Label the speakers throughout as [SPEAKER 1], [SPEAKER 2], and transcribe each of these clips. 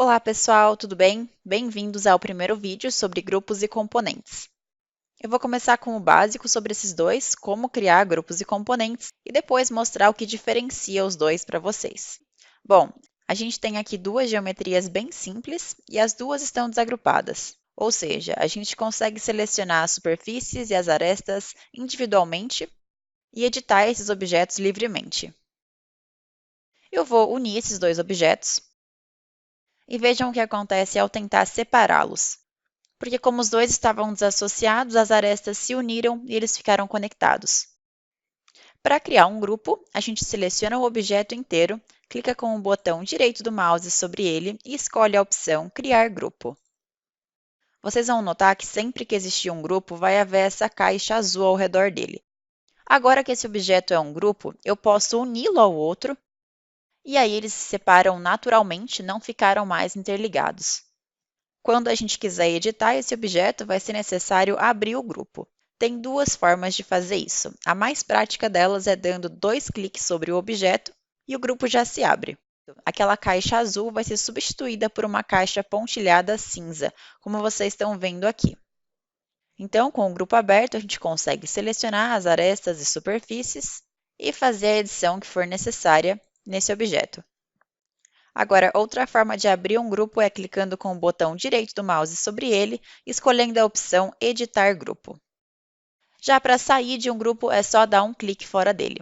[SPEAKER 1] Olá, pessoal, tudo bem? Bem-vindos ao primeiro vídeo sobre grupos e componentes. Eu vou começar com o básico sobre esses dois, como criar grupos e componentes, e depois mostrar o que diferencia os dois para vocês. Bom, a gente tem aqui duas geometrias bem simples e as duas estão desagrupadas. Ou seja, a gente consegue selecionar as superfícies e as arestas individualmente e editar esses objetos livremente. Eu vou unir esses dois objetos. E vejam o que acontece ao tentar separá-los. Porque como os dois estavam desassociados, as arestas se uniram e eles ficaram conectados. Para criar um grupo, a gente seleciona o objeto inteiro, clica com o botão direito do mouse sobre ele e escolhe a opção Criar Grupo. Vocês vão notar que sempre que existir um grupo, vai haver essa caixa azul ao redor dele. Agora que esse objeto é um grupo, eu posso uni-lo ao outro, e aí eles se separam naturalmente, não ficaram mais interligados. Quando a gente quiser editar esse objeto, vai ser necessário abrir o grupo. Tem duas formas de fazer isso. A mais prática delas é dando 2 cliques sobre o objeto e o grupo já se abre. Aquela caixa azul vai ser substituída por uma caixa pontilhada cinza, como vocês estão vendo aqui. Então, com o grupo aberto, a gente consegue selecionar as arestas e superfícies e fazer a edição que for necessária nesse objeto. Agora, outra forma de abrir um grupo é clicando com o botão direito do mouse sobre ele, escolhendo a opção Editar Grupo. Já para sair de um grupo, é só dar um clique fora dele.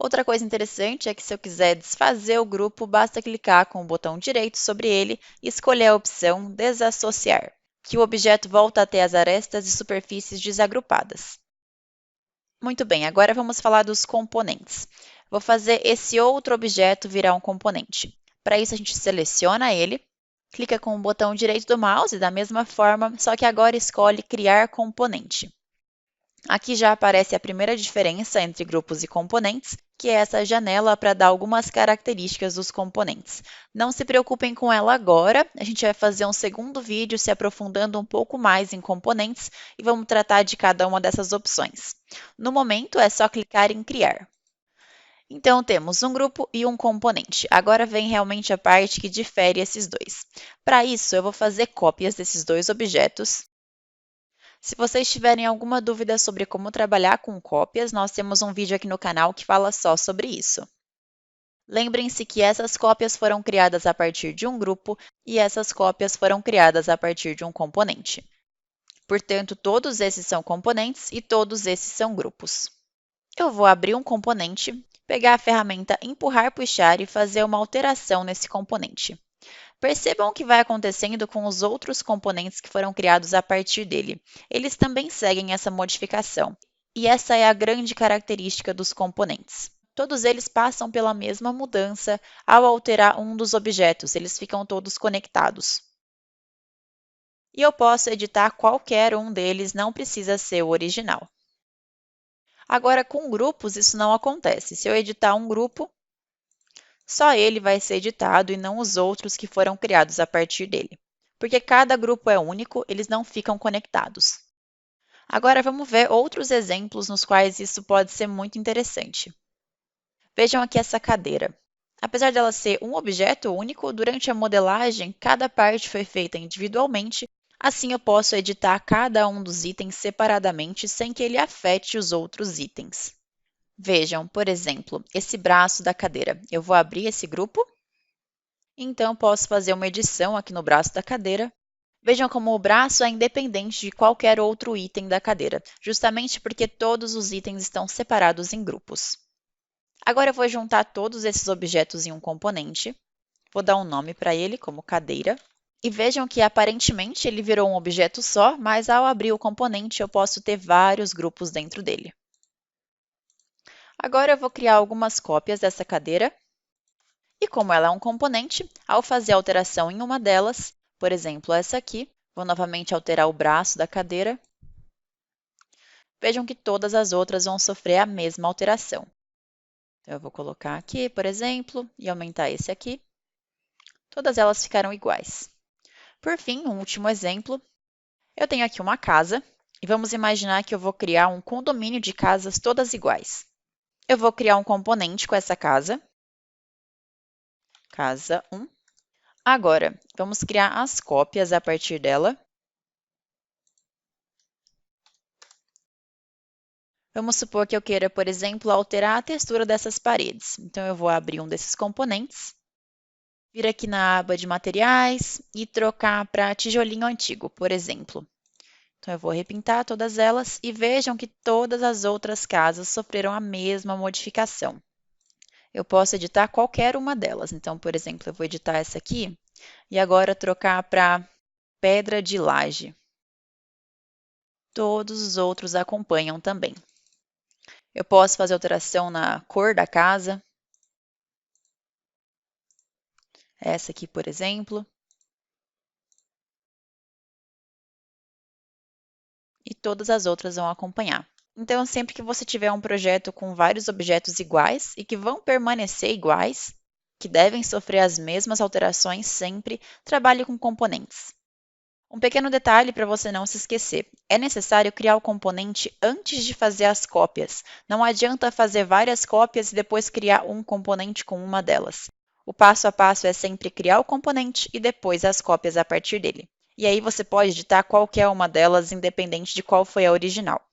[SPEAKER 1] Outra coisa interessante é que se eu quiser desfazer o grupo, basta clicar com o botão direito sobre ele e escolher a opção Desassociar, que o objeto volta a ter as arestas e superfícies desagrupadas. Muito bem, agora vamos falar dos componentes. Vou fazer esse outro objeto virar um componente. Para isso, a gente seleciona ele, clica com o botão direito do mouse da mesma forma, só que agora escolhe Criar Componente. Aqui já aparece a primeira diferença entre grupos e componentes, que é essa janela para dar algumas características dos componentes. Não se preocupem com ela agora, a gente vai fazer um segundo vídeo se aprofundando um pouco mais em componentes e vamos tratar de cada uma dessas opções. No momento, é só clicar em Criar. Então, temos um grupo e um componente. Agora vem realmente a parte que difere esses dois. Para isso, eu vou fazer cópias desses dois objetos. Se vocês tiverem alguma dúvida sobre como trabalhar com cópias, nós temos um vídeo aqui no canal que fala só sobre isso. Lembrem-se que essas cópias foram criadas a partir de um grupo e essas cópias foram criadas a partir de um componente. Portanto, todos esses são componentes e todos esses são grupos. Eu vou abrir um componente, pegar a ferramenta Empurrar, Puxar e fazer uma alteração nesse componente. Percebam o que vai acontecendo com os outros componentes que foram criados a partir dele. Eles também seguem essa modificação. E essa é a grande característica dos componentes. Todos eles passam pela mesma mudança ao alterar um dos objetos, eles ficam todos conectados. E eu posso editar qualquer um deles, não precisa ser o original. Agora, com grupos, isso não acontece. Se eu editar um grupo, só ele vai ser editado e não os outros que foram criados a partir dele. Porque cada grupo é único, eles não ficam conectados. Agora, vamos ver outros exemplos nos quais isso pode ser muito interessante. Vejam aqui essa cadeira. Apesar dela ser um objeto único, durante a modelagem, cada parte foi feita individualmente. Assim, eu posso editar cada um dos itens separadamente sem que ele afete os outros itens. Vejam, por exemplo, esse braço da cadeira. Eu vou abrir esse grupo. Então, posso fazer uma edição aqui no braço da cadeira. Vejam como o braço é independente de qualquer outro item da cadeira, justamente porque todos os itens estão separados em grupos. Agora, eu vou juntar todos esses objetos em um componente. Vou dar um nome para ele, como cadeira. E vejam que, aparentemente, ele virou um objeto só, mas ao abrir o componente, eu posso ter vários grupos dentro dele. Agora, eu vou criar algumas cópias dessa cadeira. E como ela é um componente, ao fazer a alteração em uma delas, por exemplo, essa aqui, vou novamente alterar o braço da cadeira. Vejam que todas as outras vão sofrer a mesma alteração. Então, eu vou colocar aqui, por exemplo, e aumentar esse aqui. Todas elas ficaram iguais. Por fim, um último exemplo. Eu tenho aqui uma casa e vamos imaginar que eu vou criar um condomínio de casas todas iguais. Eu vou criar um componente com essa casa, casa 1. Agora, vamos criar as cópias a partir dela. Vamos supor que eu queira, por exemplo, alterar a textura dessas paredes. Então, eu vou abrir um desses componentes, vir aqui na aba de materiais e trocar para tijolinho antigo, por exemplo. Então, eu vou repintar todas elas e vejam que todas as outras casas sofreram a mesma modificação. Eu posso editar qualquer uma delas. Então, por exemplo, eu vou editar essa aqui e agora trocar para pedra de laje. Todos os outros acompanham também. Eu posso fazer alteração na cor da casa. Essa aqui, por exemplo. E todas as outras vão acompanhar. Então, sempre que você tiver um projeto com vários objetos iguais e que vão permanecer iguais, que devem sofrer as mesmas alterações sempre, trabalhe com componentes. Um pequeno detalhe para você não se esquecer: é necessário criar o componente antes de fazer as cópias. Não adianta fazer várias cópias e depois criar um componente com uma delas. O passo a passo é sempre criar o componente e depois as cópias a partir dele. E aí você pode editar qualquer uma delas, independente de qual foi a original.